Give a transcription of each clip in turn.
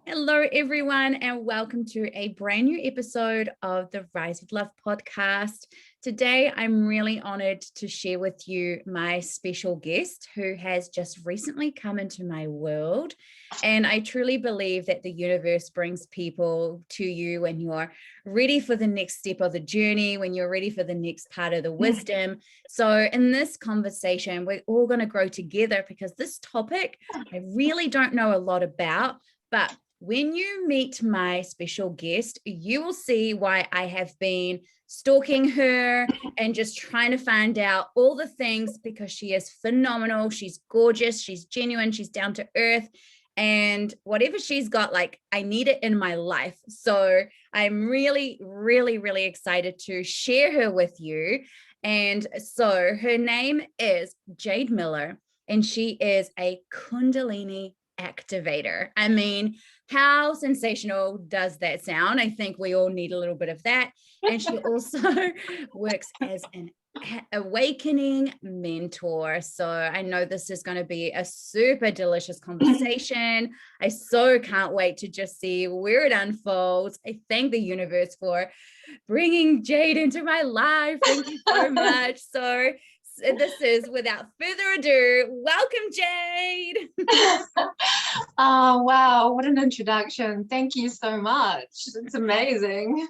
Hello, everyone, and welcome to a brand new episode of the Rise with Love podcast. Today, I'm really honored to share with you my special guest who has just recently come into my world. And I truly believe that the universe brings people to you when you're ready for the next step of the journey, when you're ready for the next part of the wisdom. So in this conversation, we're all going to grow together because this topic I really don't know a lot about, but when you meet my special guest, you will see why I have been stalking her and just trying to find out all the things, because she is phenomenal. She's gorgeous. She's genuine. She's down to earth. And whatever she's got, like, I need it in my life. So I'm really, really, really excited to share her with you. And so her name is Jade Miller, and she is a Kundalini activator. I mean, how sensational does that sound? I think we all need a little bit of that. And she also works as an awakening mentor. So I know this is going to be a super delicious conversation. I so can't wait to just see where it unfolds. I thank the universe for bringing Jade into my life. Thank you so much. So this is, without further ado, welcome, Jade. Oh, wow. What an introduction. Thank you so much. It's amazing.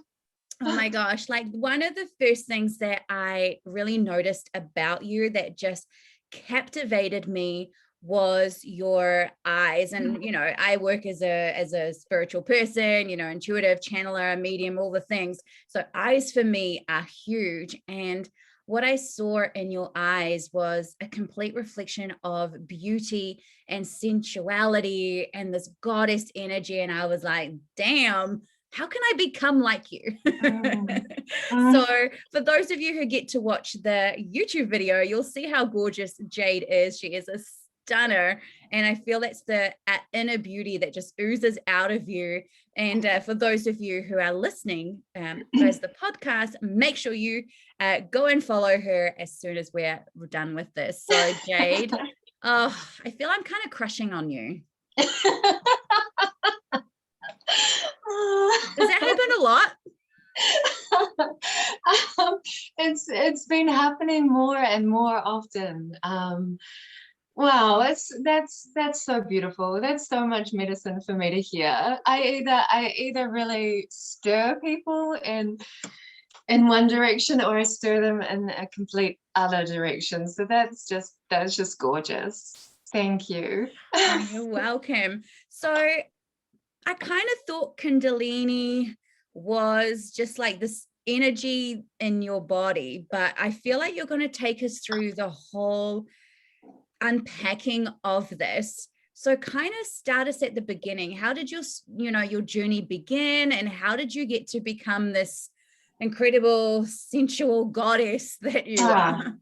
Oh my gosh. Like, one of the first things that I really noticed about you that just captivated me was your eyes. And, you know, I work as a spiritual person, you know, intuitive channeler, medium, all the things. So eyes for me are huge. And what I saw in your eyes was a complete reflection of beauty and sensuality and this goddess energy. And I was like, damn, how can I become like you? So for those of you who get to watch the YouTube video, you'll see how gorgeous Jade is. She is a stunner. And I feel that's the inner beauty that just oozes out of you. And for those of you who are listening as the podcast, make sure you go and follow her as soon as we're done with this. So Jade, oh, I feel I'm kind of crushing on you. Does that happen a lot? It's been happening more and more often. Wow, that's so beautiful. That's so much medicine for me to hear. I either really stir people in one direction, or I stir them in a complete other direction. So that's just gorgeous. Thank you. Oh, you're welcome. So I kind of thought Kundalini was just like this energy in your body, but I feel like you're going to take us through the whole unpacking of this. So kind of start us at the beginning. How did your journey begin, and how did you get to become this incredible sensual goddess that you are?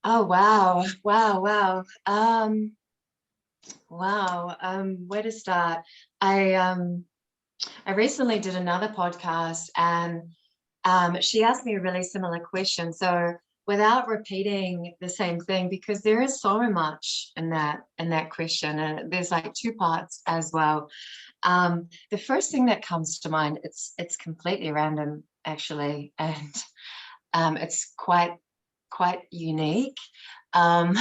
Oh, wow. Where to start? I recently did another podcast, and she asked me a really similar question. So without repeating the same thing, because there is so much in that question, and there's like two parts as well. The first thing that comes to mind, it's completely random actually, and it's quite unique, and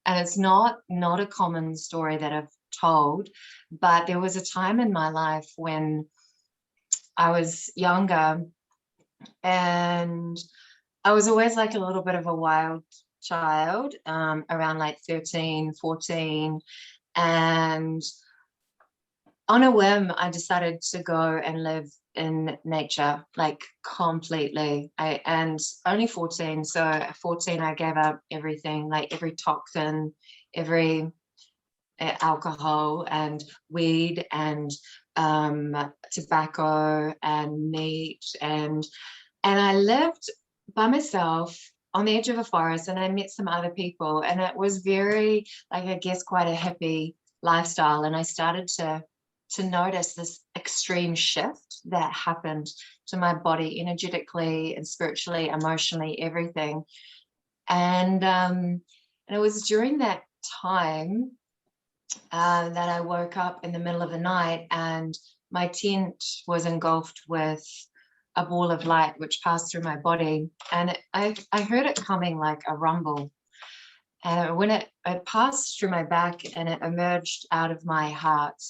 it's not a common story that I've told. But there was a time in my life when I was younger, and I was always like a little bit of a wild child, around like 13, 14. And on a whim, I decided to go and live in nature, like completely. And only 14. So at 14, I gave up everything, like every toxin, every alcohol and weed and tobacco and meat. And I lived by myself on the edge of a forest, and I met some other people, and it was very, like, I guess, quite a hippie lifestyle. And I started to notice this extreme shift that happened to my body energetically and spiritually, emotionally, everything. And it was during that time that I woke up in the middle of the night and my tent was engulfed with a ball of light which passed through my body, and I heard it coming like a rumble. And when it passed through my back and it emerged out of my heart,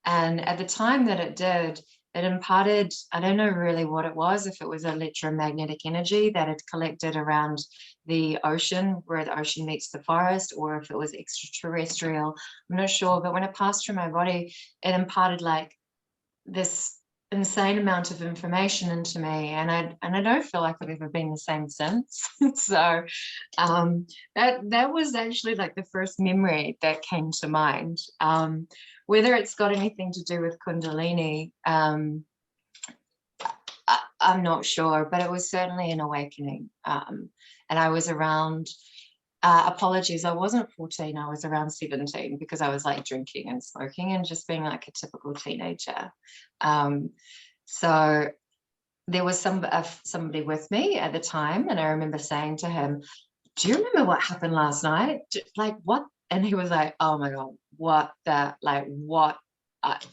and at the time that it did, it imparted, I don't know really what it was, if it was electromagnetic energy that had collected around the ocean, where the ocean meets the forest, or if it was extraterrestrial, I'm not sure. But when it passed through my body, it imparted like this insane amount of information into me, and I don't feel like I've ever been the same since. So that was actually like the first memory that came to mind. Whether it's got anything to do with Kundalini, I'm not sure, but it was certainly an awakening. And I was around, apologies, I wasn't 14, I was around 17, because I was like drinking and smoking and just being like a typical teenager. So there was somebody with me at the time, and I remember saying to him, do you remember what happened last night? Like, what? And he was like, oh my God, what that, like, what?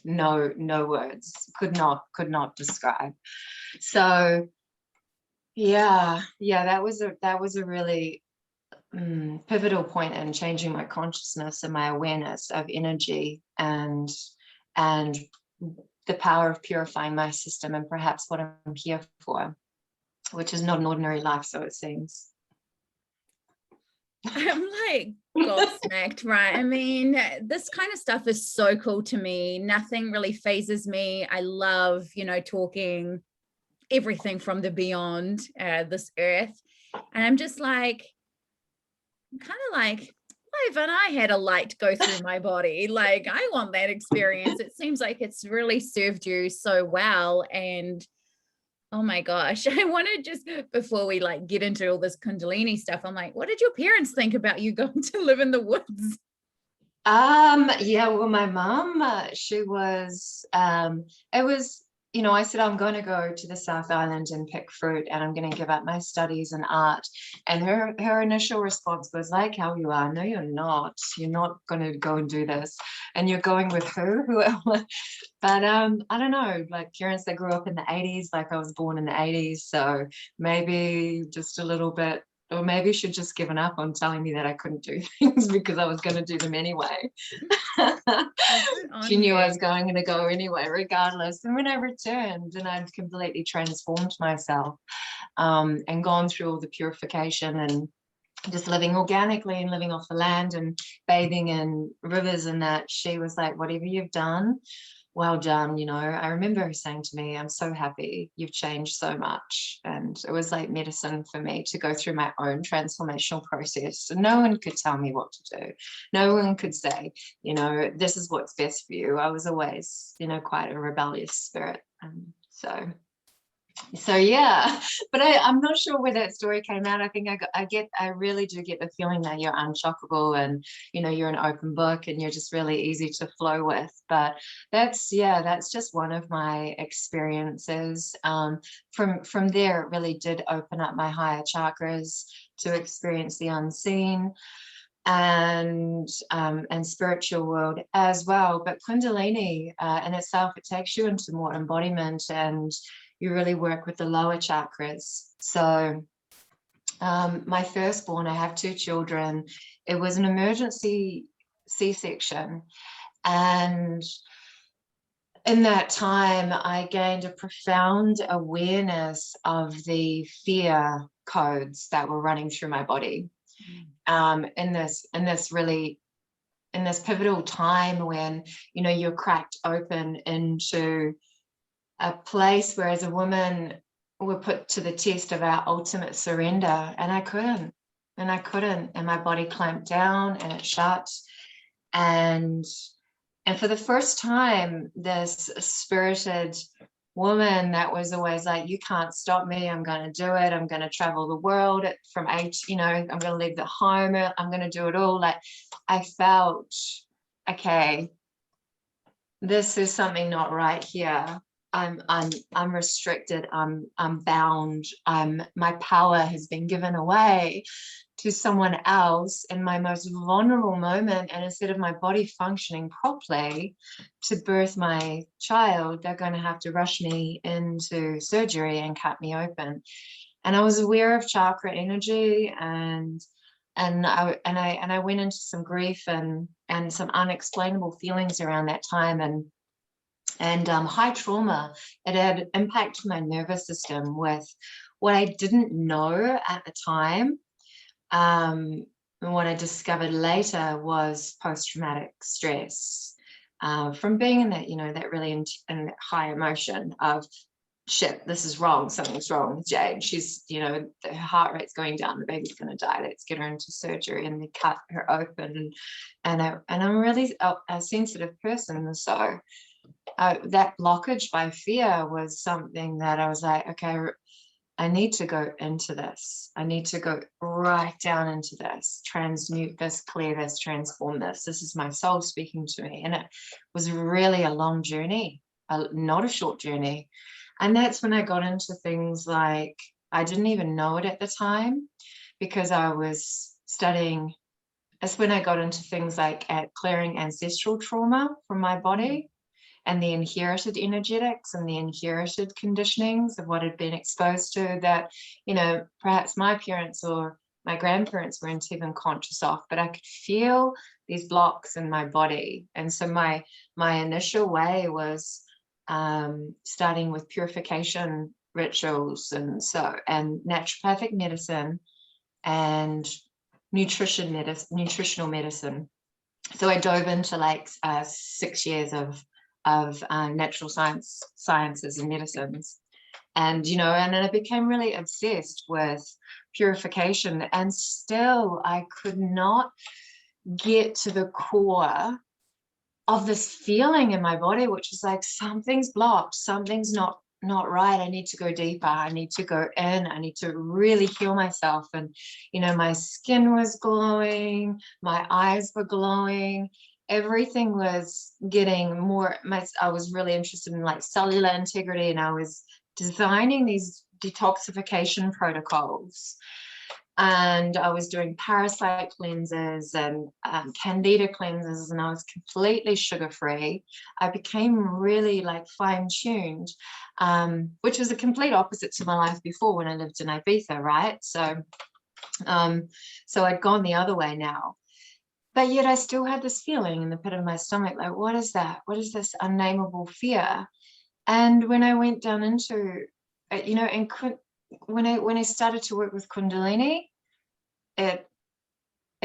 No words, could not describe. So yeah, that was a really pivotal point in changing my consciousness and my awareness of energy, and the power of purifying my system, and perhaps what I'm here for, which is not an ordinary life, so it seems. I'm like gobsmacked, right? I mean, this kind of stuff is so cool to me. Nothing really phases me. I love, talking everything from the beyond this earth. And I'm just like, kind of like, why haven't I had a light go through my body? Like, I want that experience. It seems like it's really served you so well. And oh my gosh, I want to just, before we like get into all this Kundalini stuff, I'm like, what did your parents think about you going to live in the woods? Yeah, well, my mom, she was, it was, I said, I'm going to go to the South Island and pick fruit, and I'm going to give up my studies in art. And her initial response was like, how you are? No, you're not. You're not going to go and do this. And you're going with who? But I don't know, like parents that grew up in the 80s, like I was born in the 80s. So maybe just a little bit, or maybe she'd just given up on telling me that I couldn't do things because I was going to do them anyway. She knew I was going to go anyway, regardless. And when I returned and I'd completely transformed myself, and gone through all the purification and just living organically and living off the land and bathing in rivers and that, she was like, whatever you've done, well done. I remember her saying to me, I'm so happy, you've changed so much. And it was like medicine for me to go through my own transformational process. No one could tell me what to do. No one could say, this is what's best for you. I was always, quite a rebellious spirit. So yeah, but I'm not sure where that story came out. I think I really do get the feeling that you're unshockable, and you're an open book, and you're just really easy to flow with. But that's just one of my experiences. From there, it really did open up my higher chakras to experience the unseen and spiritual world as well. But Kundalini in itself, it takes you into more embodiment, and you really work with the lower chakras. So my firstborn, I have 2 children. It was an emergency C-section. And in that time, I gained a profound awareness of the fear codes that were running through my body. In this pivotal time when, you're cracked open into a place where as a woman we're put to the test of our ultimate surrender, and I couldn't, and my body clamped down and it shut. And for the first time, this spirited woman that was always like, you can't stop me, I'm going to do it, I'm going to travel the world from age, I'm going to leave the home, I'm going to do it all. Like, I felt, okay, this is something not right here. I'm restricted. I'm bound. My power has been given away to someone else in my most vulnerable moment, and instead of my body functioning properly to birth my child, they're going to have to rush me into surgery and cut me open. And I was aware of chakra energy, and I went into some grief and some unexplainable feelings around that time, and high trauma. It had impacted my nervous system with what I didn't know at the time. And what I discovered later was post-traumatic stress from being in that, that really in high emotion of, shit, this is wrong, something's wrong with Jade. She's, her heart rate's going down, the baby's going to die, let's get her into surgery. And they cut her open, and I'm really a sensitive person, so that blockage by fear was something that I was like, okay, I need to go into this. I need to go right down into this, transmute this, clear this, transform this. This is my soul speaking to me. And it was really a long journey, not a short journey. And that's when I got into things like, I didn't even know it at the time because I was studying. That's when I got into things like clearing ancestral trauma from my body, and the inherited energetics and the inherited conditionings of what had been exposed to that, perhaps my parents or my grandparents weren't even conscious of, but I could feel these blocks in my body. And so my initial way was starting with purification rituals, and naturopathic medicine and nutritional medicine. So I dove into like 6 years of natural sciences and medicines, and and then I became really obsessed with purification, and still I could not get to the core of this feeling in my body, which is like, something's blocked, something's not right. I need to go deeper, I need to go in, I need to really heal myself. And my skin was glowing, my eyes were glowing, everything was getting more. I was really interested in like cellular integrity, and I was designing these detoxification protocols, and I was doing parasite cleanses and candida cleanses, and I was completely sugar-free. I became really like fine-tuned, which was a complete opposite to my life before when I lived in Ibiza, right? So I'd gone the other way now. But yet I still had this feeling in the pit of my stomach, like, what is that? What is this unnameable fear? And when I went down into, and when I started to work with Kundalini, it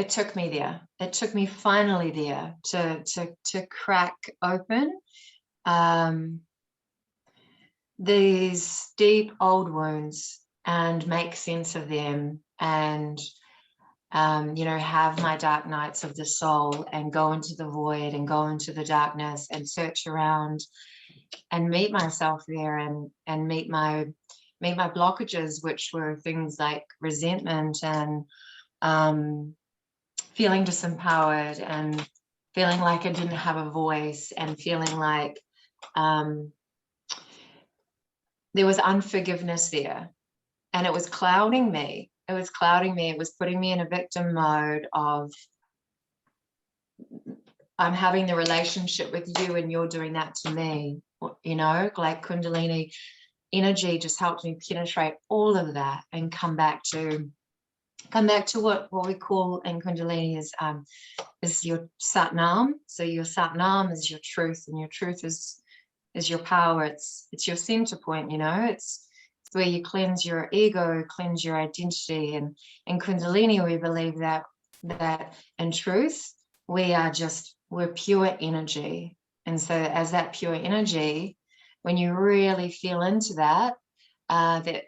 took me there. It took me finally there to crack open these deep old wounds and make sense of them, and have my dark nights of the soul, and go into the void and go into the darkness and search around and meet myself there, and meet my blockages, which were things like resentment and feeling disempowered, and feeling like I didn't have a voice, and feeling like there was unforgiveness there, and it was clouding me. It was putting me in a victim mode of, I'm having the relationship with you and you're doing that to me, like Kundalini energy just helped me penetrate all of that and come back to what we call in Kundalini is your Satnam. So your Satnam is your truth, and your truth is your power. It's your center point, It's where you cleanse your ego, cleanse your identity. And in Kundalini, we believe that in truth, we're pure energy. And so as that pure energy, when you really feel into that, that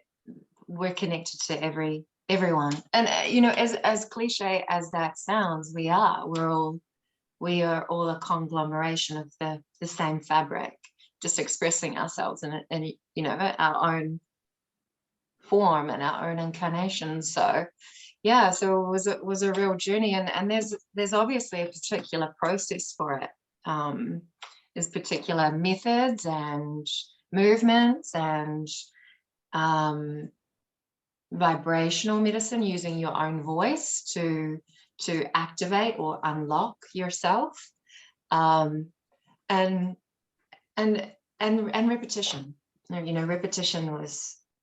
we're connected to everyone. And as cliche as that sounds, we are all a conglomeration of the same fabric, just expressing ourselves in our own form and our own incarnation. So it was a real journey, and there's obviously a particular process for it. There's particular methods and movements and vibrational medicine, using your own voice to activate or unlock yourself, and repetition. Repetition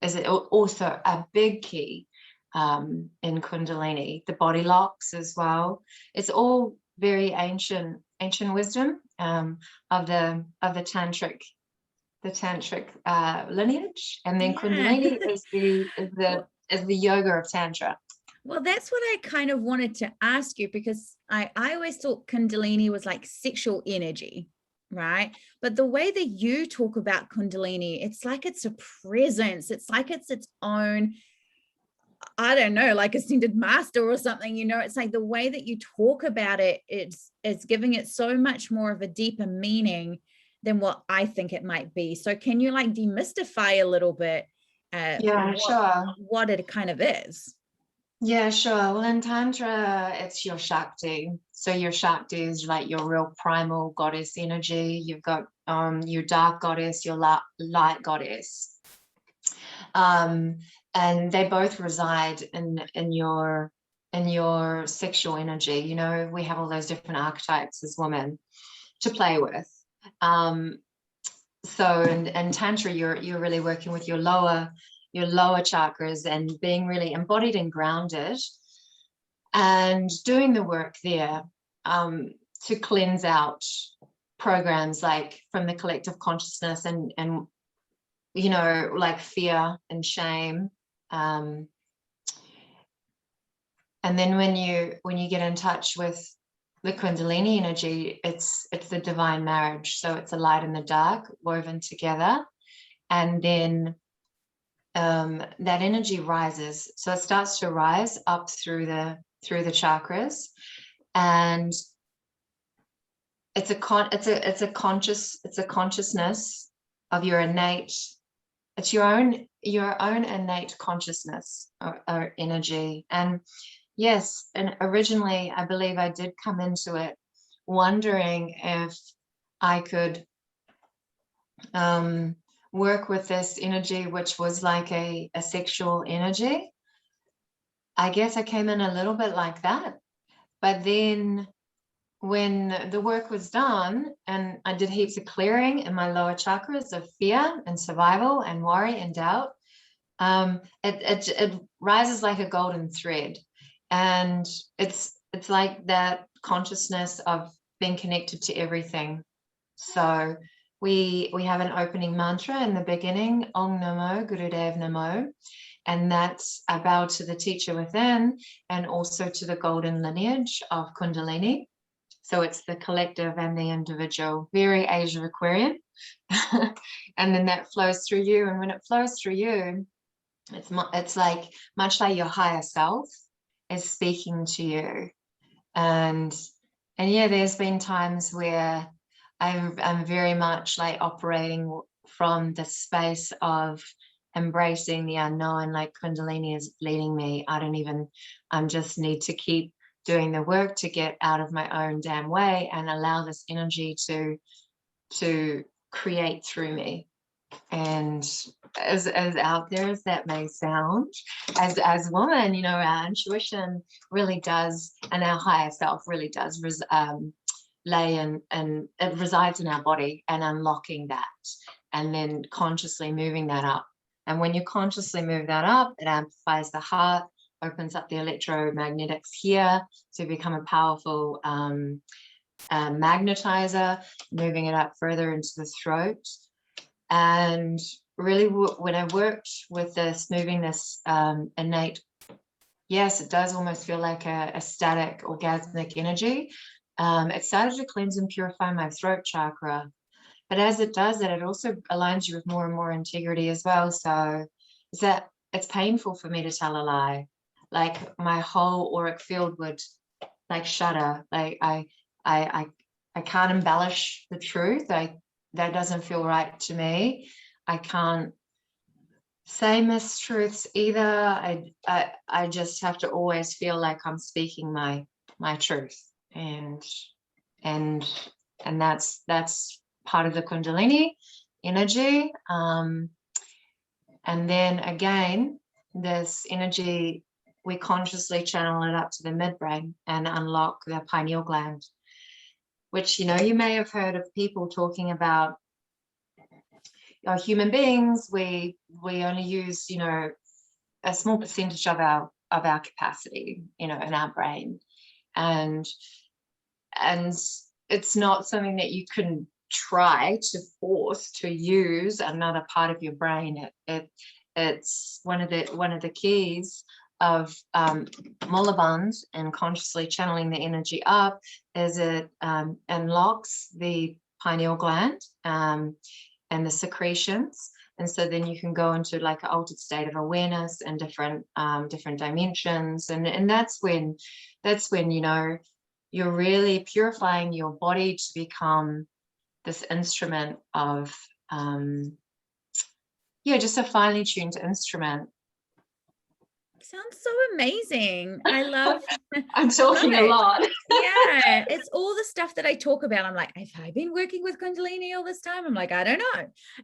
is also a big key in Kundalini. The body locks as well. It's all very ancient wisdom of the tantric lineage, and then Kundalini is the yoga of Tantra. Well, that's what I kind of wanted to ask you, because I always thought Kundalini was like sexual energy, right? But the way that you talk about Kundalini, it's like it's a presence. It's like it's its own, I don't know, like ascended master or something, it's like the way that you talk about it, it's giving it so much more of a deeper meaning than what I think it might be. So can you like demystify a little bit sure, what it kind of is? Yeah, sure. Well, in Tantra, it's your Shakti. So your Shakti is like your real primal goddess energy. You've got your dark goddess, your light goddess. And they both reside in your sexual energy. We have all those different archetypes as women to play with. So in Tantra, you're really working with your lower chakras and being really embodied and grounded, and doing the work there to cleanse out programs like from the collective consciousness and like fear and shame. And then when you get in touch with the Kundalini energy, it's the divine marriage. So it's the light and the dark woven together, and then that energy rises. So it starts to rise up through the chakras, and it's a consciousness of your innate. It's your own innate consciousness or energy. And yes, and originally I believe I did come into it wondering if I could work with this energy, which was like a sexual energy. I guess I came in a little bit like that. But then when the work was done and I did heaps of clearing in my lower chakras of fear and survival and worry and doubt, it rises like a golden thread. And it's like that consciousness of being connected to everything. So we have an opening mantra in the beginning, Om Namo Gurudev Namo, and that's a bow to the teacher within and also to the golden lineage of Kundalini. So it's the collective and the individual, very Age of Aquarian. And then that flows through you. And when it flows through you, it's like much like your higher self is speaking to you. And yeah, there's been times where I'm very much like operating from the space of embracing the unknown, like Kundalini is leading me. I just need to keep doing the work to get out of my own damn way and allow this energy to create through me. And as out there as that may sound, as women, our intuition really does, and our higher self really does lay and it resides in our body, and unlocking that and then consciously moving that up. And when you consciously move that up, it amplifies the heart, opens up the electromagnetics here to become a powerful magnetizer, moving it up further into the throat. And really, when I worked with this, moving this innate, yes, it does almost feel like a static orgasmic energy. It started to cleanse and purify my throat chakra. But as it does that, it also aligns you with more and more integrity as well. So is that it's painful for me to tell a lie. Like my whole auric field would like shudder. Like I can't embellish the truth. That doesn't feel right to me. I can't say mistruths either. I just have to always feel like I'm speaking my truth. And that's part of the Kundalini energy. And then again, this energy, we consciously channel it up to the midbrain and unlock the pineal gland, which, you know, you may have heard of people talking about, human beings, we only use, you know, a small percentage of our capacity, you know, in our brain. And it's not something that you can try to force to use another part of your brain. It's one of the keys of Mullaband and consciously channeling the energy up, is it unlocks the pineal gland and the secretions. And so then you can go into like an altered state of awareness and different dimensions. And that's when, you know, you're really purifying your body to become this instrument of, just a finely tuned instrument. Sounds so amazing. I love I'm talking a lot. Yeah, it's all the stuff that I talk about. I'm like, have I been working with Kundalini all this time? I'm like, I don't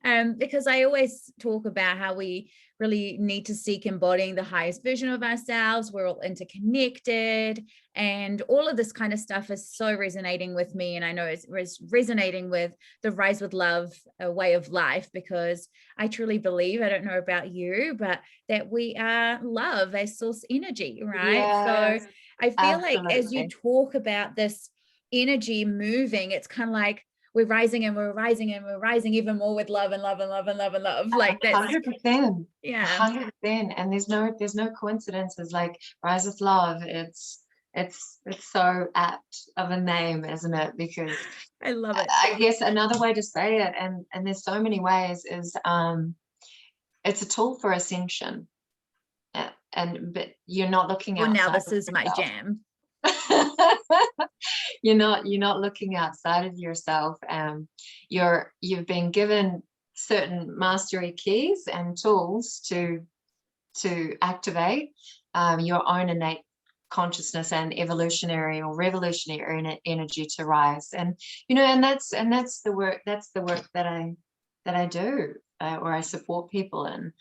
know. Because I always talk about how we really need to seek embodying the highest version of ourselves. We're all interconnected, and all of this kind of stuff is so resonating with me. And I know it's resonating with the Rise with Love way of life, because I truly believe, I don't know about you, but that we are love as source energy, right? Yes, so I feel absolutely. like as you talk about this energy moving, it's kind of like we're rising and we're rising and we're rising even more with love and love and love and love and love. Like that's 100%. Yeah. 100%. And there's no coincidences. Like Rise with Love, it's so apt of a name, isn't it? Because I love it. I guess another way to say it, and there's so many ways, is it's a tool for ascension. But you're not looking Well, now outside this is my jam. you're not looking outside of yourself. You've been given certain mastery keys and tools to activate your own innate consciousness and evolutionary or revolutionary energy to rise. And you know, and that's the work that I do, or I support people in,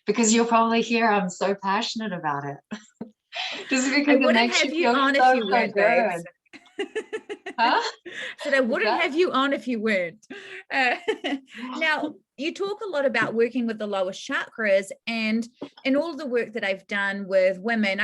because you'll probably hear I'm so passionate about it. Just because it makes you feel so good. Huh? So I wouldn't have you on if you weren't. Now, you talk a lot about working with the lower chakras, and in all the work that I've done with women,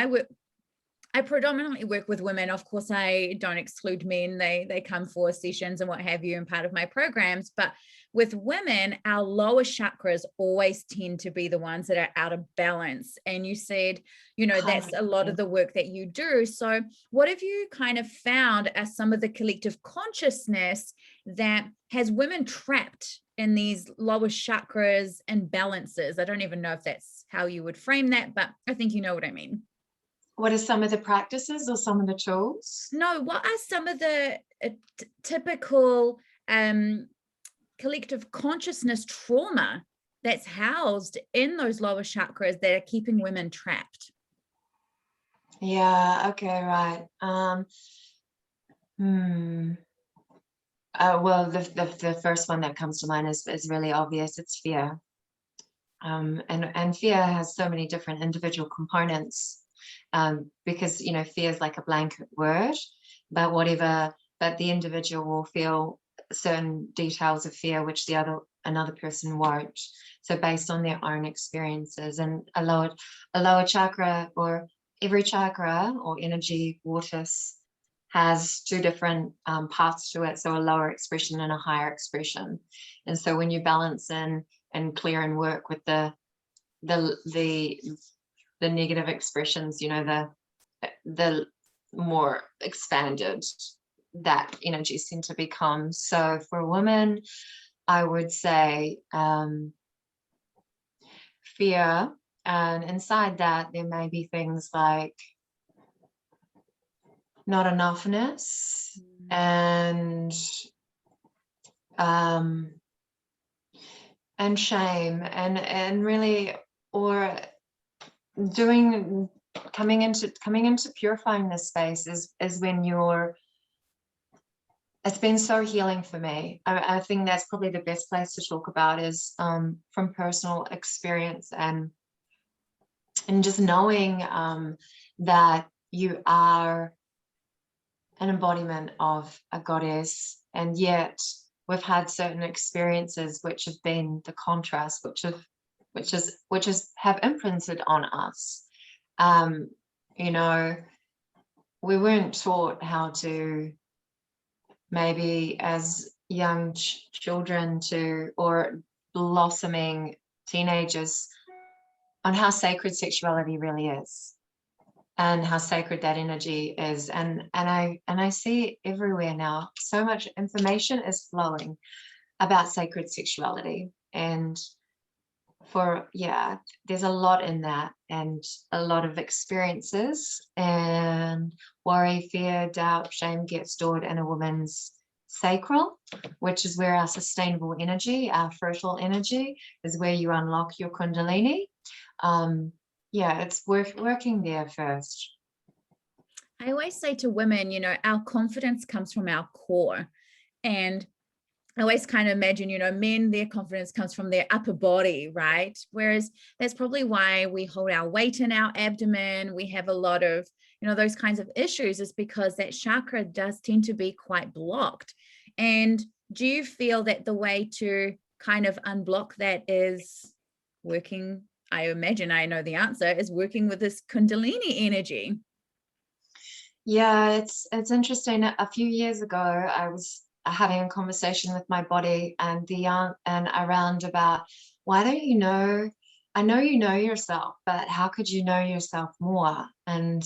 I predominantly work with women. Of course, I don't exclude men. They come for sessions and what have you, and part of my programs. But with women, our lower chakras always tend to be the ones that are out of balance. And you said, you know, that's a lot of the work that you do. So what have you kind of found as some of the collective consciousness that has women trapped in these lower chakras and balances? I don't even know if that's how you would frame that, but I think you know what I mean. What are some of the practices or some of the tools? No, what are some of the typical collective consciousness trauma that's housed in those lower chakras that are keeping women trapped? Yeah, okay, right. Well, the first one that comes to mind is really obvious. It's fear. And fear has so many different individual components, because, you know, fear is like a blanket word, but the individual will feel certain details of fear which another person won't. So based on their own experiences. And a lower chakra, or every chakra or energy vortex, has two different paths to it. So a lower expression and a higher expression. And so when you balance in and clear and work with the negative expressions, you know, the more expanded that energy seems to become. So for women, I would say fear, and inside that there may be things like not enoughness, and shame, and really, or coming into purifying this space is when it's been so healing for me. I think that's probably the best place to talk about, is from personal experience. And just knowing that you are an embodiment of a goddess, and yet we've had certain experiences which have been the contrast, which have imprinted on us. You know, we weren't taught how to, maybe as young children or blossoming teenagers, on how sacred sexuality really is and how sacred that energy is. And I see it everywhere now. So much information is flowing about sacred sexuality, and there's a lot in that, and a lot of experiences, and worry, fear, doubt, shame get stored in a woman's sacral, which is where our sustainable energy, our fertile energy, is where you unlock your Kundalini. It's working there first. I always say to women, our confidence comes from our core. And I always kind of imagine, men, their confidence comes from their upper body, right? Whereas that's probably why we hold our weight in our abdomen. We have a lot of, those kinds of issues, is because that chakra does tend to be quite blocked. And do you feel that the way to kind of unblock that is working? I imagine I know the answer is working with this Kundalini energy. Yeah, it's interesting. A few years ago, I was having a conversation with my body and around about, why don't you know? I know you know yourself, but how could you know yourself more? And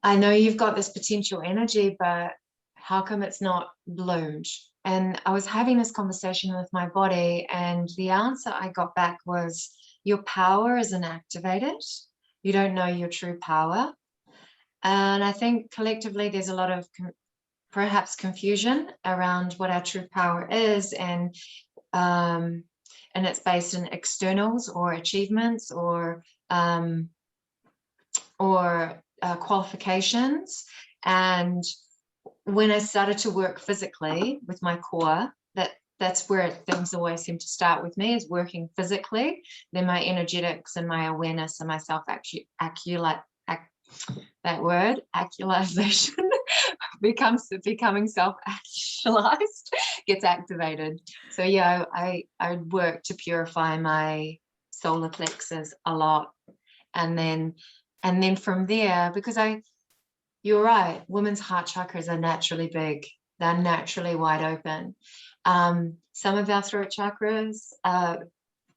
I know you've got this potential energy, but how come it's not bloomed? And I was having this conversation with my body, and the answer I got back was, your power isn't activated. You don't know your true power. And I think collectively there's a lot of perhaps confusion around what our true power is, and it's based in externals or achievements or qualifications. And when I started to work physically with my core, that's where things always seem to start with me, is working physically. Then my energetics and my awareness and my actualization becoming self-actualized gets activated. So yeah, I work to purify my solar plexus a lot, and then from there, because you're right, women's heart chakras are naturally big. They're naturally wide open. Some of our throat chakras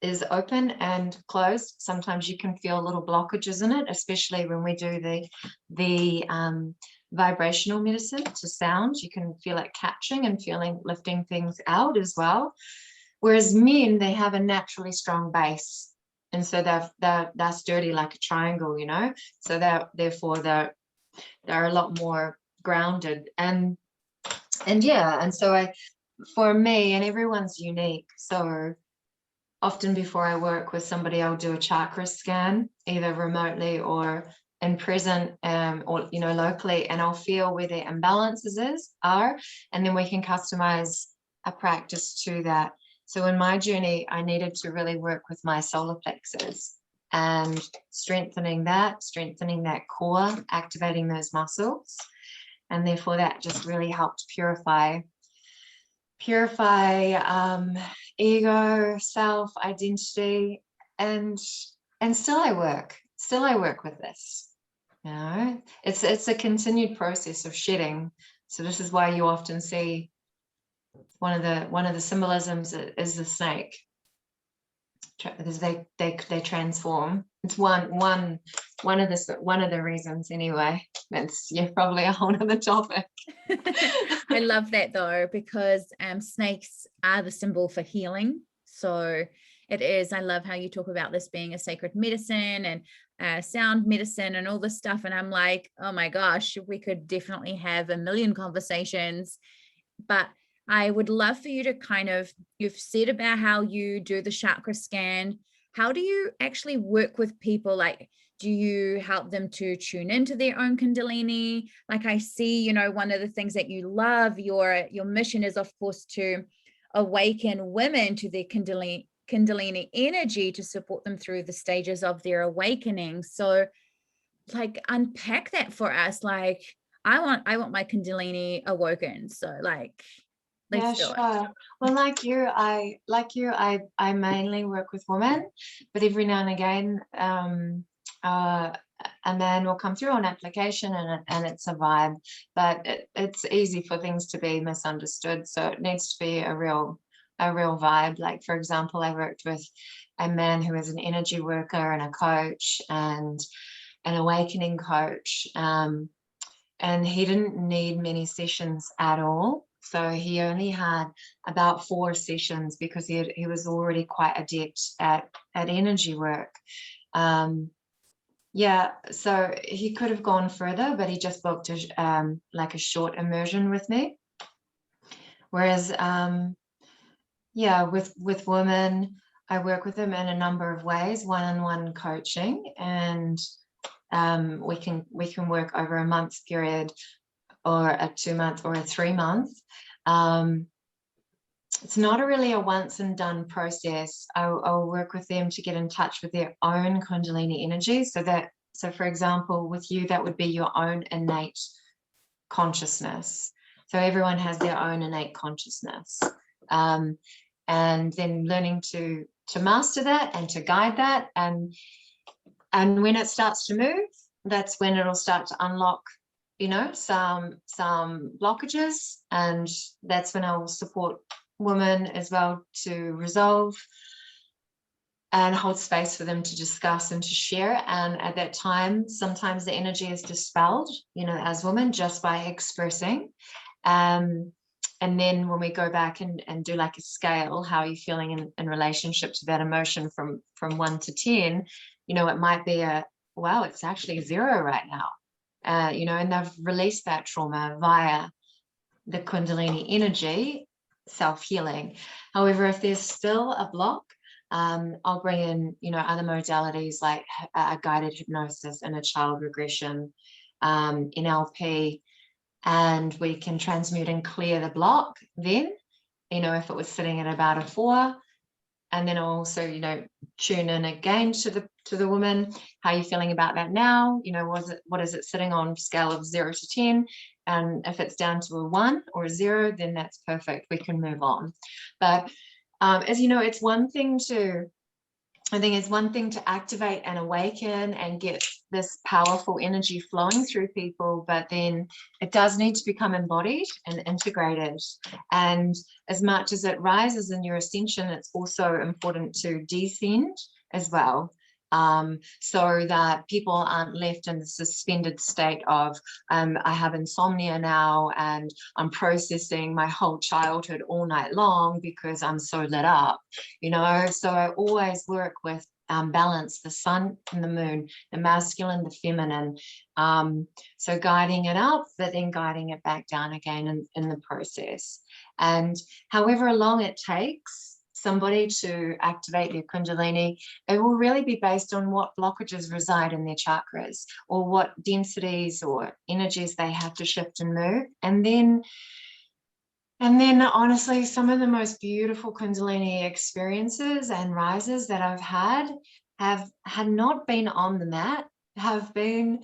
is open and closed. Sometimes you can feel little blockages in it, especially when we do the vibrational medicine to sound. You can feel it catching and lifting things out as well. Whereas men, they have a naturally strong base, and so they're sturdy like a triangle, So therefore they're a lot more grounded, and so for me, and everyone's unique. So often before I work with somebody, I'll do a chakra scan, either remotely or in present, or locally, and I'll feel where their imbalances are, and then we can customize a practice to that. So in my journey, I needed to really work with my solar plexus and strengthening that core, activating those muscles, and therefore that just really helped purify ego, self, identity, and still I work with this. It's a continued process of shedding. So this is why you often see one of the symbolisms is the snake, because they transform. It's one of the reasons anyway. That's probably a whole other topic. I love that though, because snakes are the symbol for healing. So it is. I love how you talk about this being a sacred medicine and sound medicine and all this stuff. And I'm like, oh my gosh, we could definitely have a million conversations. But I would love for you to you've said about how you do the chakra scan. How do you actually work with people? Like, do you help them to tune into their own Kundalini? Like I see, one of the things that you love, your mission is, of course, to awaken women to their Kundalini energy to support them through the stages of their awakening. So like unpack that for us. Like I want my Kundalini awoken. So like Yeah, let's do it. sure. Well, I mainly work with women, but every now and again, a man will come through on application, and it's a vibe. But it's easy for things to be misunderstood, so it needs to be a real vibe. Like, for example, I worked with a man who is an energy worker and a coach and an awakening coach, and he didn't need many sessions at all. So he only had about 4 sessions because he was already quite adept at energy work. Yeah, so he could have gone further, but he just booked like a short immersion with me. Whereas, yeah, with women, I work with them in a number of ways, one-on-one coaching, and we can work over a month's period, or a 2-month, or a 3-month. It's not really a once and done process. I'll work with them to get in touch with their own Kundalini energy. So for example, with you, that would be your own innate consciousness. So everyone has their own innate consciousness. And then learning to master that and to guide that. And when it starts to move, that's when it'll start to unlock, some blockages, and that's when I'll support women as well to resolve and hold space for them to discuss and to share. And at that time, sometimes the energy is dispelled, as women, just by expressing. And then when we go back and do like a scale, how are you feeling in relationship to that emotion from 1 to 10, it might be wow, it's actually 0 right now. And they've released that trauma via the Kundalini energy, self-healing. However, if there's still a block, I'll bring in, other modalities like guided hypnosis, inner child regression, NLP, and we can transmute and clear the block then, if it was sitting at about a 4. And then also, tune in again to the woman. How are you feeling about that now? What is it sitting on scale of 0 to 10? And if it's down to a 1 or a 0, then that's perfect. We can move on. But as you know, it's one thing to activate and awaken and get this powerful energy flowing through people, but then it does need to become embodied and integrated. And as much as it rises in your ascension, it's also important to descend as well. So that people aren't left in the suspended state of, I have insomnia now and I'm processing my whole childhood all night long because I'm so lit up, So I always work with balance, the sun and the moon, the masculine, the feminine. So guiding it up, but then guiding it back down again in the process. And however long it takes somebody to activate their Kundalini, it will really be based on what blockages reside in their chakras, or what densities or energies they have to shift and move. And then honestly, some of the most beautiful Kundalini experiences and rises that I've had not been on the mat, have been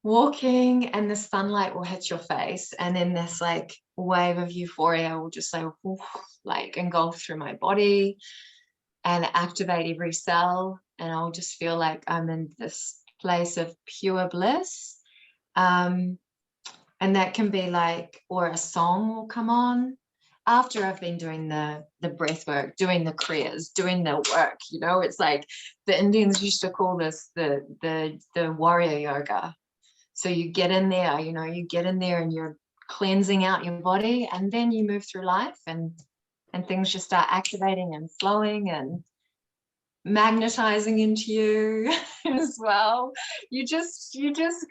walking, and the sunlight will hit your face, and then this like wave of euphoria will just like engulf through my body and activate every cell, and I'll just feel like I'm in this place of pure bliss. And that can be like, or a song will come on after I've been doing the breath work, doing the kriyas, doing the work. It's like the Indians used to call this the warrior yoga. So you get in there, you get in there and you're cleansing out your body, and then you move through life, and things just start activating and flowing and magnetizing into you as well. You just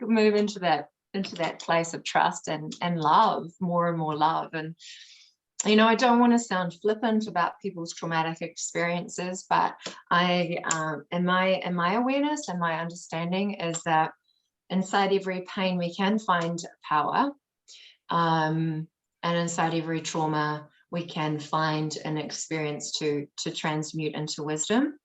move into that place of trust and love, more and more love. And I don't want to sound flippant about people's traumatic experiences, but I in my awareness and my understanding is that inside every pain we can find power, and inside every trauma we can find an experience to transmute into wisdom.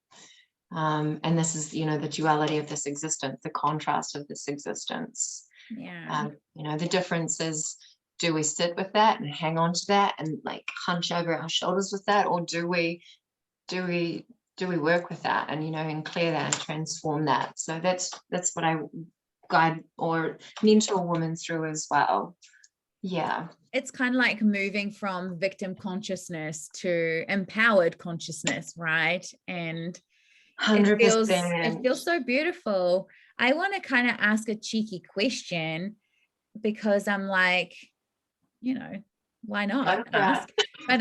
And this is, the duality of this existence, the contrast of this existence. Yeah. The difference is, do we sit with that and hang on to that and like hunch over our shoulders with that, or do we work with that and clear that and transform that? So that's what I guide or mentor women through as well. Yeah, it's kind of like moving from victim consciousness to empowered consciousness, right? And 100%. it feels so beautiful. I want to kind of ask a cheeky question, because I'm like, why not ask? But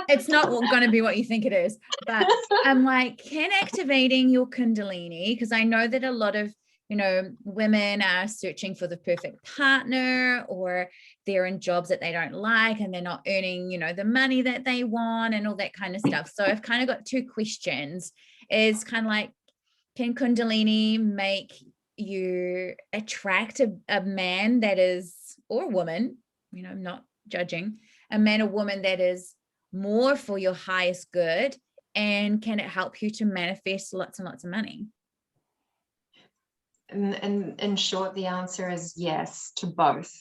it's not going to be what you think it is. But I'm like, can activating your Kundalini, because I know that a lot of women are searching for the perfect partner, or they're in jobs that they don't like and they're not earning the money that they want and all that kind of stuff. So I've kind of got two questions. Is kind of like, can Kundalini make you attract a man that is, or a woman, not judging, a man or woman that is more for your highest good? And can it help you to manifest lots and lots of money? And in short, the answer is yes to both.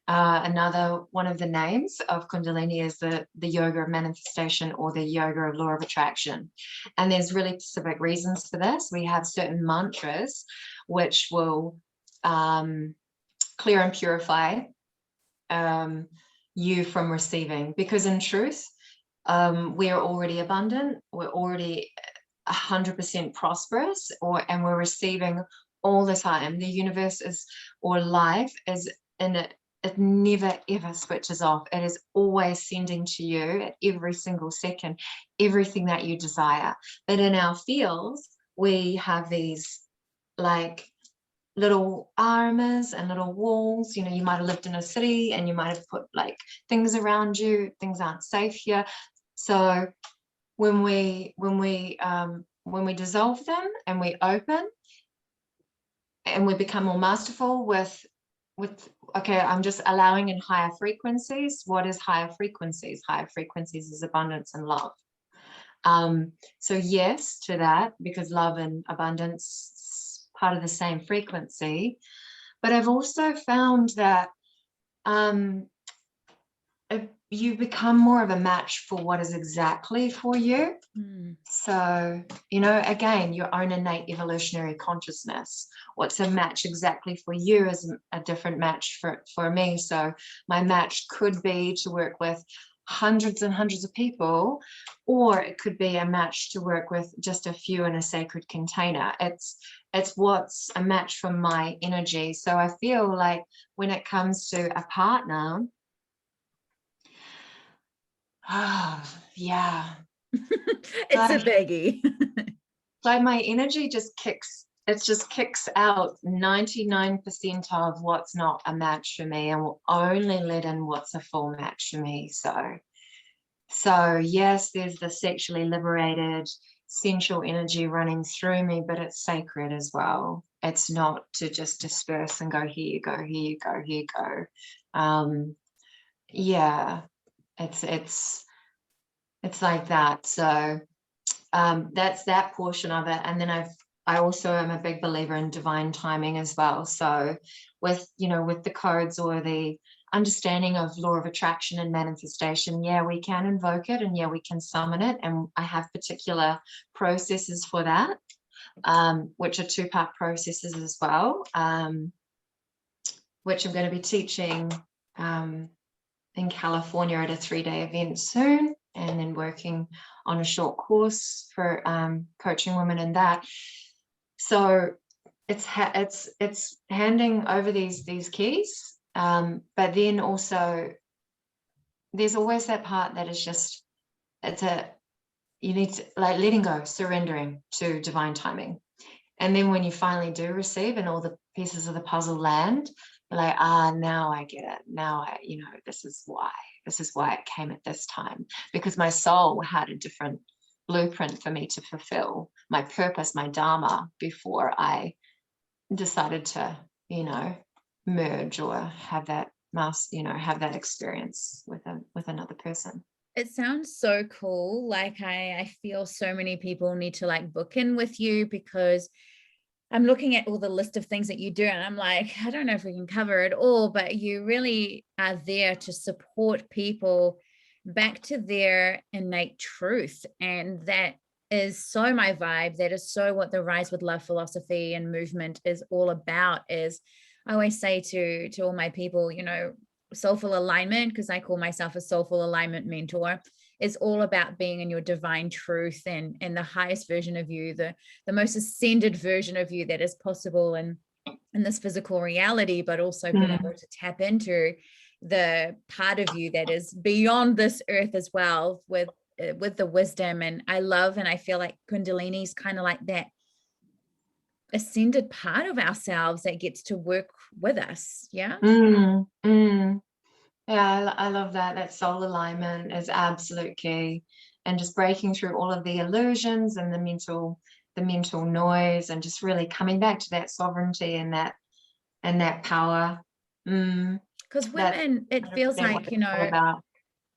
Another one of the names of Kundalini is the yoga of manifestation, or the yoga of law of attraction. And there's really specific reasons for this. We have certain mantras which will clear and purify you from receiving, because in truth, we are already abundant, we're already 100% prosperous, and we're receiving all the time. The universe is, or life is in it. It never ever switches off. It is always sending to you at every single second everything that you desire. But in our fields, we have these like little armors and little walls. You might have lived in a city and you might have put like things around you. Things aren't safe here. So when we dissolve them and we open and we become more masterful with okay, I'm just allowing in higher frequencies. What is higher frequencies? Higher frequencies is abundance and love. So yes to that, because love and abundance is part of the same frequency. But I've also found that you become more of a match for what is exactly for you. So, again, your own innate evolutionary consciousness. What's a match exactly for you is a different match for me. So my match could be to work with hundreds and hundreds of people, or it could be a match to work with just a few in a sacred container. It's what's a match for my energy. So I feel like when it comes to a partner, yeah, it's a biggie. like my energy just kicks out 99% of what's not a match for me, and will only let in what's a full match for me. So yes, there's the sexually liberated sensual energy running through me, but it's sacred as well. It's not to just disperse and go, here you go, here you go, here you go. Yeah, it's like that. So that's that portion of it. And then I also am a big believer in divine timing as well. So with the codes or the understanding of law of attraction and manifestation, yeah, we can invoke it, and yeah, we can summon it. And I have particular processes for that, which are 2-part processes as well, which I'm going to be teaching in California at a 3-day event soon, and then working on a short course for coaching women in that. So it's handing over these keys, but then also there's always that part that is just you need to like letting go, surrendering to divine timing. And then when you finally do receive and all the pieces of the puzzle land, you're like, now I get it. Now this is why it came at this time, because my soul had a different blueprint for me to fulfill, my purpose, my dharma, before I decided to, merge or have that have that experience with another person. It sounds so cool. Like I feel so many people need to like book in with you, because I'm looking at all the list of things that you do, and I'm like, I don't know if we can cover it all, but you really are there to support people back to their innate truth. And that is so my vibe. That is so what the Rise with Love philosophy and movement is all about. Is I always say to all my people, soulful alignment, because I call myself a soulful alignment mentor, is all about being in your divine truth and the highest version of you, the most ascended version of you that is possible in this physical reality, but also being able to tap into the part of you that is beyond this earth as well, with the wisdom. And I love, and I feel like Kundalini is kind of like that ascended part of ourselves that gets to work with us. Yeah. Yeah, I love that. That soul alignment is absolute key, and just breaking through all of the illusions and the mental noise, and just really coming back to that sovereignty and that power. Because women, it feels like,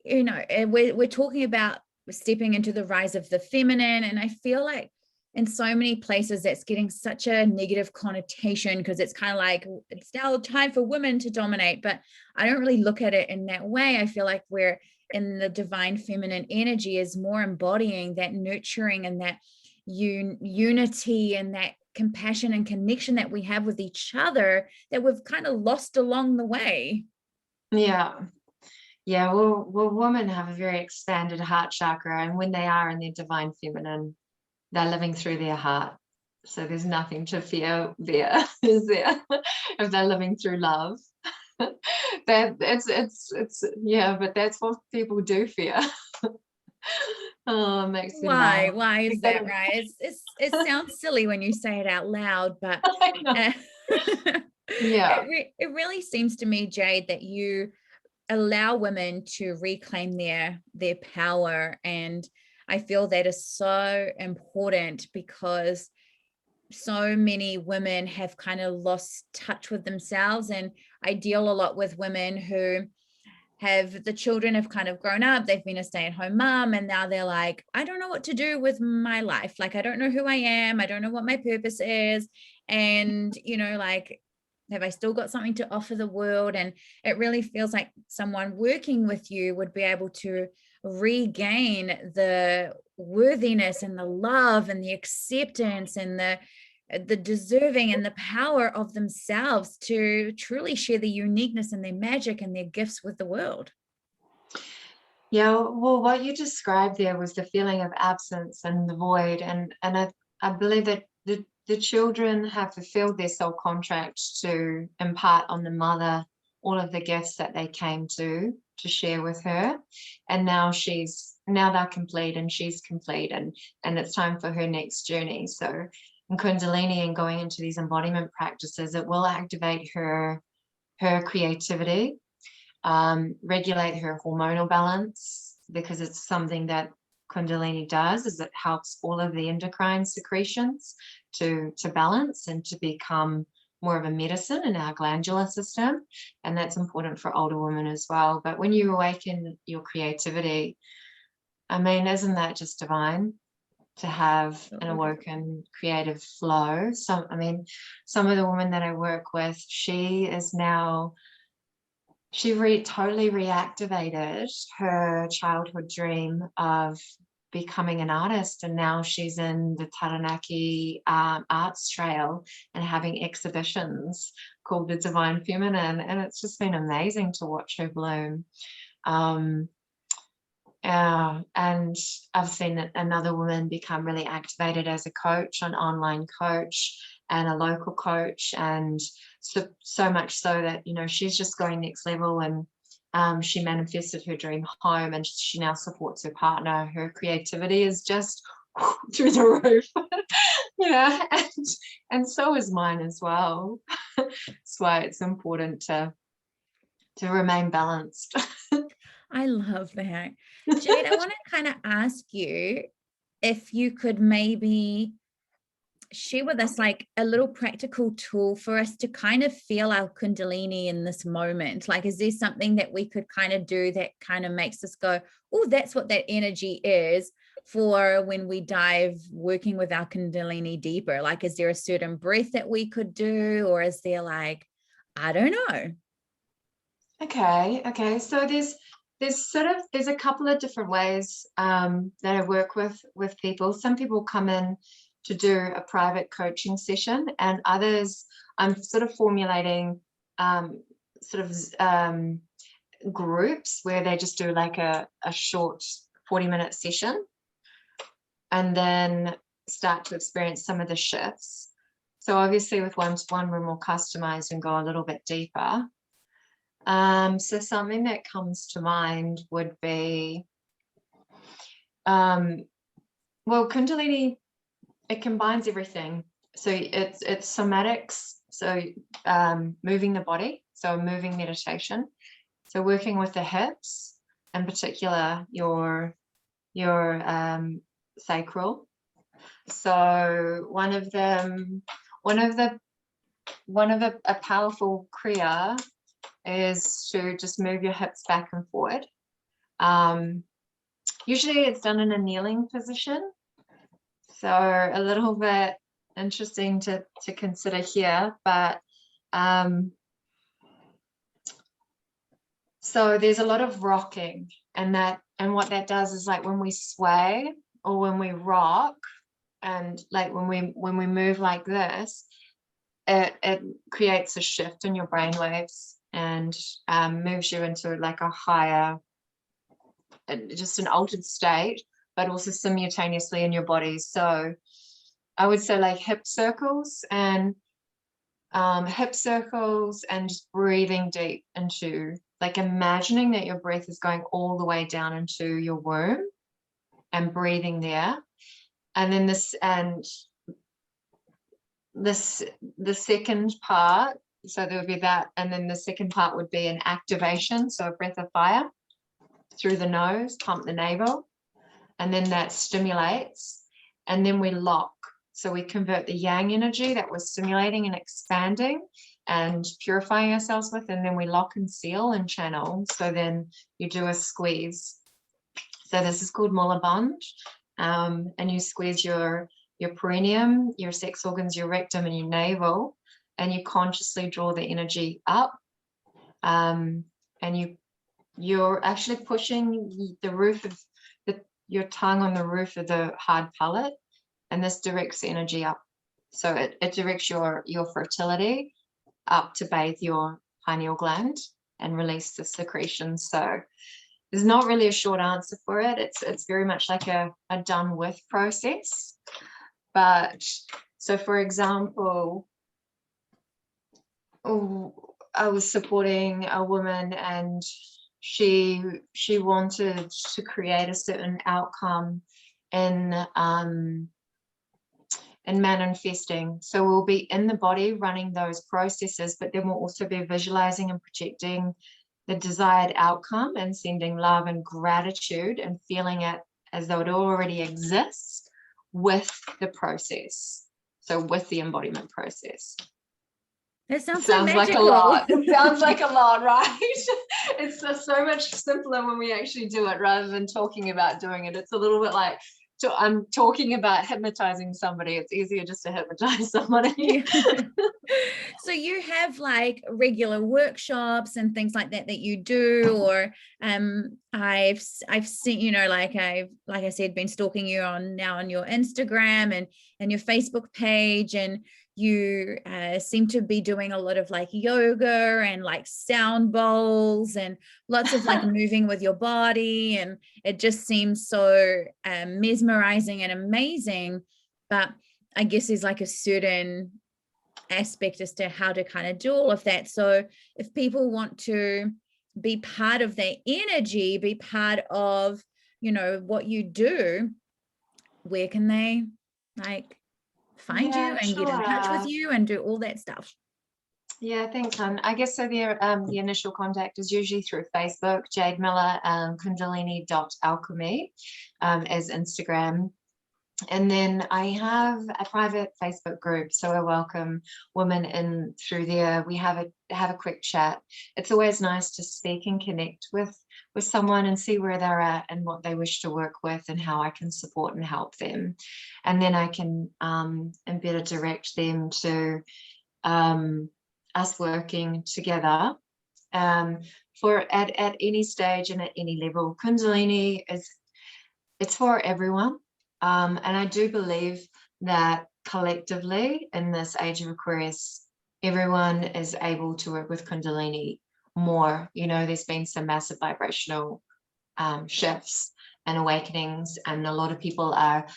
we're talking about stepping into the rise of the feminine, and I feel like in so many places that's getting such a negative connotation, because it's kind of like it's now time for women to dominate, but I don't really look at it in that way. I feel like we're in the divine feminine energy is more embodying that nurturing and that unity and that compassion and connection that we have with each other that we've kind of lost along the way. Well, women have a very expanded heart chakra, and when they are in their divine feminine, they're living through their heart. So there's nothing to fear there, is there? If they're living through love. But that's what people do fear. Oh, it makes me laugh. Why is that right? It sounds silly when you say it out loud, but it really seems to me, Jade, that you allow women to reclaim their power. And I feel that is so important, because so many women have kind of lost touch with themselves. And I deal a lot with women who have the children have kind of grown up, they've been a stay-at-home mom, and now they're like, I don't know what to do with my life. Like, I don't know who I am. I don't know what my purpose is. And, like, have I still got something to offer the world? And it really feels like someone working with you would be able to regain the worthiness and the love and the acceptance and the deserving and the power of themselves to truly share the uniqueness and their magic and their gifts with the world. Yeah, well, what you described there was the feeling of absence and the void, and I believe that the children have fulfilled their soul contract to impart on the mother all of the gifts that they came to share with her, and now they're complete, and she's complete, and it's time for her next journey. So in Kundalini and going into these embodiment practices, it will activate her creativity, regulate her hormonal balance, because it's something that Kundalini does, is it helps all of the endocrine secretions to balance and to become more of a medicine in our glandular system. And that's important for older women as well. But when you awaken your creativity, I mean, isn't that just divine to have an awoken creative flow? Some of the women that I work with, totally reactivated her childhood dream of becoming an artist, and now she's in the Taranaki arts trail and having exhibitions called the Divine Feminine, and it's just been amazing to watch her bloom. And I've seen another woman become really activated as a coach, an online coach and a local coach, and so much so that she's just going next level, and she manifested her dream home, and she now supports her partner. Her creativity is just through the roof. And so is mine as well. That's why it's important to remain balanced. I love that. Jade, I want to kind of ask you if you could maybe share with us like a little practical tool for us to kind of feel our Kundalini in this moment? Like, is there something that we could kind of do that kind of makes us go, oh, that's what that energy is, for when we dive working with our Kundalini deeper? Like, is there a certain breath that we could do, or is there like, I don't know. Okay. So there's a couple of different ways that I work with people. Some people come in to do a private coaching session, and others I'm sort of formulating groups where they just do like a short 40-minute session and then start to experience some of the shifts. So obviously with one-to-one, we're more customized and go a little bit deeper. So something that comes to mind would be, well, Kundalini, it combines everything. So it's somatics, so moving the body, so moving meditation. So working with the hips, in particular your sacral. So one of a powerful kriya is to just move your hips back and forward. Usually it's done in a kneeling position. So a little bit interesting to consider here, but so there's a lot of rocking, and what that does is, like, when we sway or when we rock, and like when we move like this, it creates a shift in your brain waves and moves you into like a higher, just an altered state, but also simultaneously in your body. So I would say like hip circles and just breathing deep into, like, imagining that your breath is going all the way down into your womb and breathing there. And then the second part, so there would be that, and then the second part would be an activation, so a breath of fire through the nose, pump the navel, and then that stimulates, and then we lock. So we convert the yang energy that we're stimulating and expanding and purifying ourselves with, and then we lock and seal and channel. So then you do a squeeze. So this is called Muller Bond, and you squeeze your perineum, your sex organs, your rectum, and your navel, and you consciously draw the energy up, and you're actually pushing the roof of your tongue on the roof of the hard palate, and this directs the energy up. So it directs your fertility up to bathe your pineal gland and release the secretions. So there's not really a short answer for it. It's very much like a done with process. But so, for example, I was supporting a woman, and she wanted to create a certain outcome in manifesting. So we'll be in the body running those processes, but then we'll also be visualizing and projecting the desired outcome and sending love and gratitude and feeling it as though it already exists with the process. So with the embodiment process. It sounds like a lot. It sounds like a lot, right? It's just so much simpler when we actually do it rather than talking about doing it. It's a little bit like, so I'm talking about hypnotizing somebody. It's easier just to hypnotize somebody. So you have like regular workshops and things like that you do, or I've seen, you know, like I said, been stalking you on your Instagram and your Facebook page, and you seem to be doing a lot of like yoga and like sound bowls and lots of like moving with your body, and it just seems so mesmerizing and amazing. But I guess there's like a certain aspect as to how to kind of do all of that. So if people want to be part of their energy, be part of, you know, what you do, where can they like find you and get in touch with you and do all that stuff? Yeah, thanks, hon. I guess so. The initial contact is usually through Facebook, Jade Miller, Kundalini.alchemy as Instagram. And then I have a private Facebook group, so I welcome women in through there. We have a quick chat. It's always nice to speak and connect with someone and see where they're at and what they wish to work with and how I can support and help them. And then I can and better direct them to us working together for at any stage and at any level. Kundalini it's for everyone. And I do believe that collectively in this age of Aquarius, everyone is able to work with Kundalini more. There's been some massive vibrational shifts and awakenings, and a lot of people are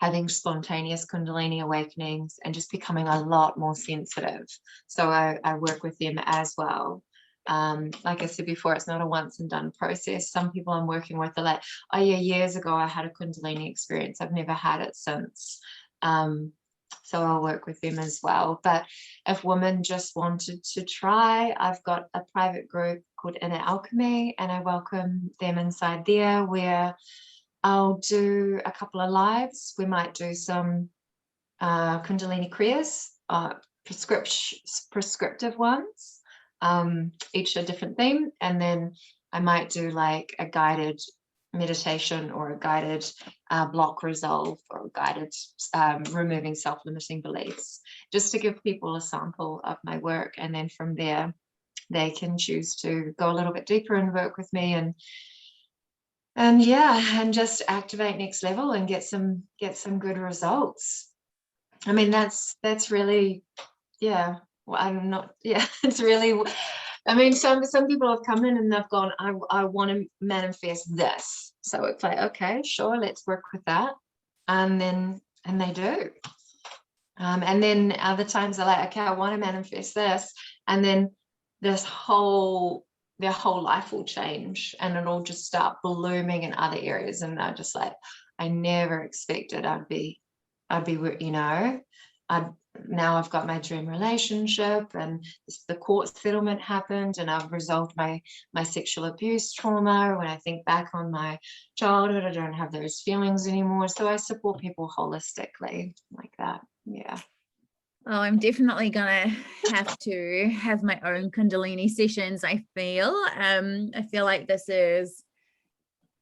having spontaneous Kundalini awakenings and just becoming a lot more sensitive. So I work with them as well. Like I said before, it's not a once and done process. Some people I'm working with are like, oh yeah, years ago I had a Kundalini experience. I've never had it since. So I'll work with them as well. But if women just wanted to try, I've got a private group called Inner Alchemy, and I welcome them inside there, where I'll do a couple of lives. We might do some Kundalini Kriyas, prescriptive ones. Each a different theme, and then I might do like a guided meditation or a guided block resolve or a guided removing self-limiting beliefs, just to give people a sample of my work. And then from there they can choose to go a little bit deeper and work with me and just activate next level and get some good results. I mean, that's really, yeah. Well, I'm not, yeah, it's really, I mean, some people have come in and they've gone, I want to manifest this. So it's like, okay, sure, let's work with that. And they do. And then other times they're like, okay, I want to manifest this. And then their whole life will change and it'll just start blooming in other areas. And they're just like, I never expected I'd be, now I've got my dream relationship, and the court settlement happened, and I've resolved my sexual abuse trauma. When I think back on my childhood, I don't have those feelings anymore. So I support people holistically like that. Yeah. Oh, I'm definitely gonna have to have my own Kundalini sessions. I feel like this is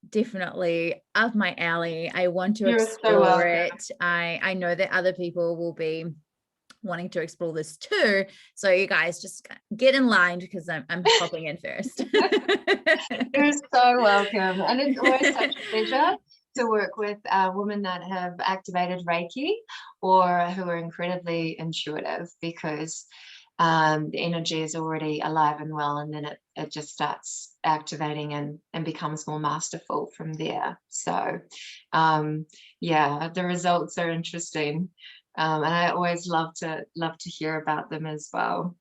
definitely up my alley. I want to explore it. I know that other people will be wanting to explore this too. So you guys just get in line because I'm hopping in first. You're so welcome. And it's always such a pleasure to work with women that have activated Reiki or who are incredibly intuitive, because the energy is already alive and well, and then it just starts activating and becomes more masterful from there. So the results are interesting. And I always love to hear about them as well.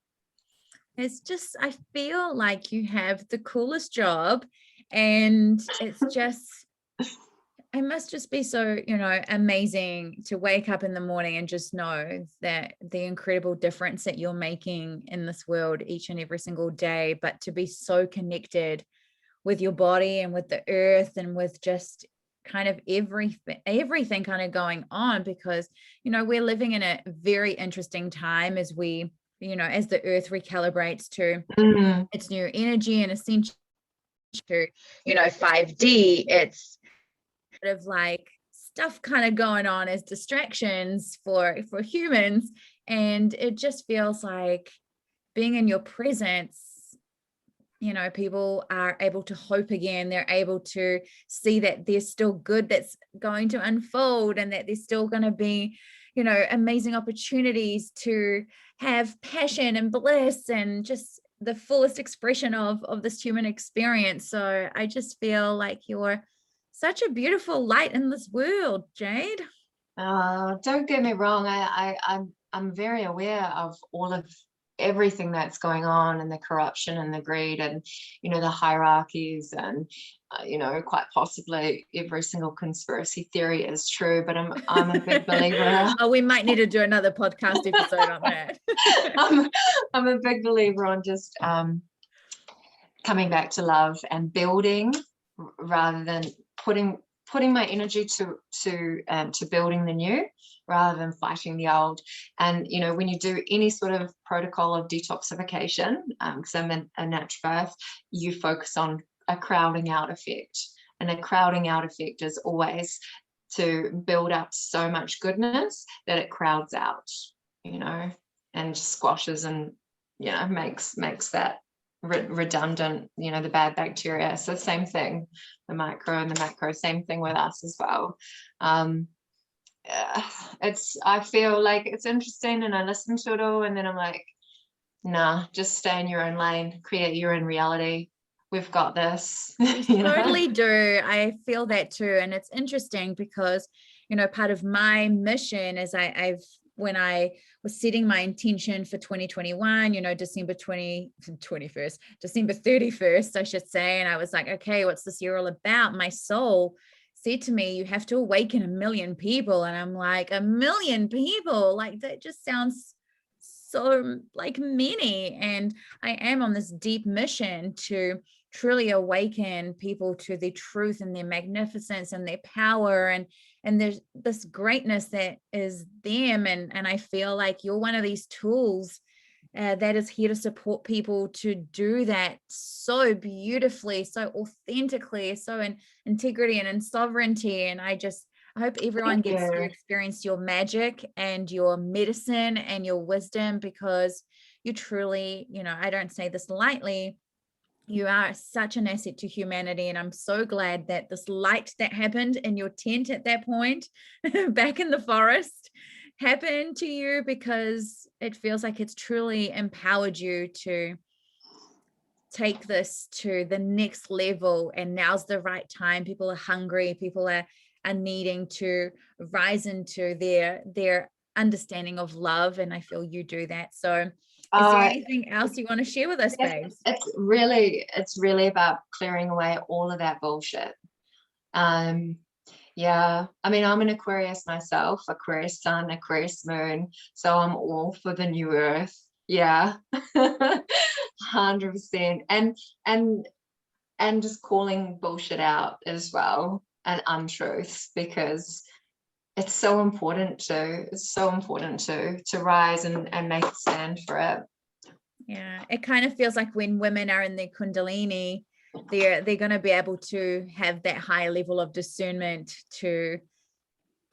It's just, I feel like you have the coolest job, and it's just, it must just be so, amazing to wake up in the morning and just know that the incredible difference that you're making in this world each and every single day, but to be so connected with your body and with the earth and with just kind of everything kind of going on, because we're living in a very interesting time as we as the earth recalibrates to its new energy and ascension to 5D. It's sort of like stuff kind of going on as distractions for humans, and it just feels like being in your presence, people are able to hope again. They're able to see that there's still good that's going to unfold, and that there's still going to be, amazing opportunities to have passion and bliss and just the fullest expression of this human experience. So I just feel like you're such a beautiful light in this world, Jade. Don't get me wrong. I'm very aware of all of everything that's going on, and the corruption and the greed and the hierarchies, and quite possibly every single conspiracy theory is true, but I'm a big believer. Oh, we might need to do another podcast episode on that. I'm a big believer on just coming back to love and building rather than putting my energy to building the new rather than fighting the old. And you know, when you do any sort of protocol of detoxification, because I'm a naturopath, you focus on a crowding out effect, and a crowding out effect is always to build up so much goodness that it crowds out, you know, and squashes and, you know, makes that redundant, you know, the bad bacteria. So same thing, the micro and the macro, same thing with us as well. I feel like it's interesting, and I listen to it all, and then I'm like, nah, just stay in your own lane, create your own reality. We've got this. You totally do. I feel that too. And it's interesting because, you know, part of my mission is when I was setting my intention for 2021, you know, December 31st, I should say. And I was like, okay, what's this year all about? My soul said to me, you have to awaken 1 million people. And I'm like, 1 million people? Like, that just sounds so like many. And I am on this deep mission to truly awaken people to their truth and their magnificence and their power, and there's this greatness that is them. And I feel like you're one of these tools that is here to support people to do that so beautifully, so authentically, so in integrity and in sovereignty. And I hope everyone gets to experience your magic and your medicine and your wisdom, because you truly, you know, I don't say this lightly, you are such an asset to humanity. And I'm so glad that this light that happened in your tent at that point back in the forest happened to you, because it feels like it's truly empowered you to take this to the next level. And now's the right time. People are hungry. People are needing to rise into their understanding of love. And I feel you do that. So is there anything else you want to share with us, babes? It's really about clearing away all of that bullshit. Yeah, I mean, I'm an Aquarius myself, Aquarius sun, Aquarius moon, so I'm all for the new earth. Yeah, 100%. And just calling bullshit out as well, and untruths, because it's so important to rise and make a stand for it. Yeah, it kind of feels like when women are in their Kundalini, they're going to be able to have that high level of discernment to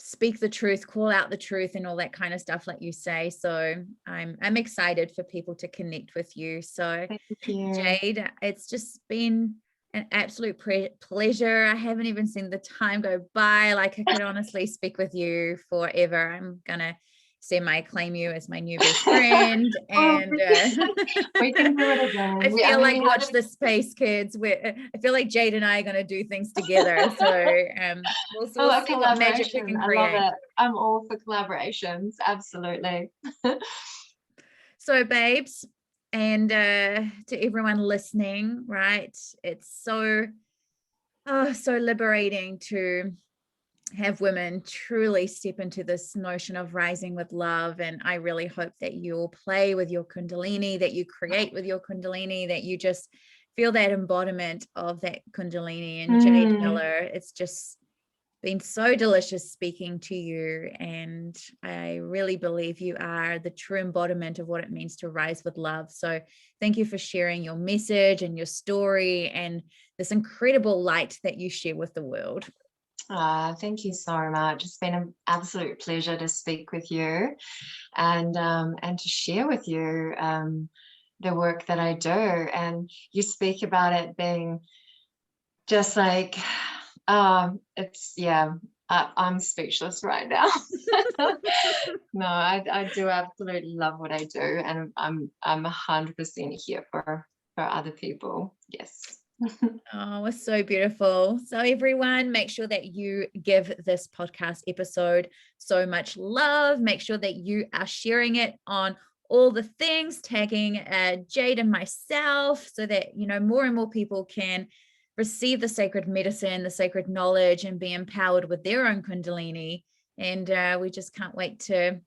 speak the truth, call out the truth, and all that kind of stuff, like you say. So I'm excited for people to connect with you. So Thank you, Jade, it's just been an absolute pleasure. I haven't even seen the time go by. Like, I could honestly speak with you forever. I'm gonna claim you as my new best friend. And we can do it again. I feel like watch this space, kids. I feel like Jade and I are going to do things together. So we'll see what magic we can create. I love it. I'm all for collaborations. Absolutely. So, babes, and to everyone listening, right? It's so liberating to have women truly step into this notion of rising with love. And I really hope that you'll play with your Kundalini, that you create with your Kundalini, that you just feel that embodiment of that Kundalini. And Jade Miller, it's just been so delicious speaking to you. And I really believe you are the true embodiment of what it means to rise with love. So thank you for sharing your message and your story and this incredible light that you share with the world. Thank you so much. It's been an absolute pleasure to speak with you and to share with you the work that I do. And you speak about it being just like, I'm speechless right now. No, I do absolutely love what I do, and I'm 100% here for other people. Yes. Oh, it's so beautiful. So everyone, make sure that you give this podcast episode so much love. Make sure that you are sharing it on all the things, tagging Jade and myself, so that, you know, more and more people can receive the sacred medicine, the sacred knowledge, and be empowered with their own Kundalini. And we just can't wait to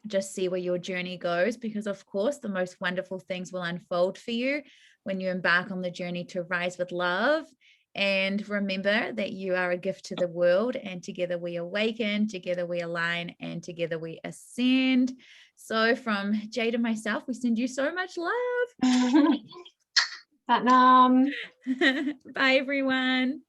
just see where your journey goes, because of course the most wonderful things will unfold for you when you embark on the journey to rise with love. And remember that you are a gift to the world, and together we awaken, together we align, and together we ascend. So from Jade and myself, we send you so much love. Satnam. Bye, everyone.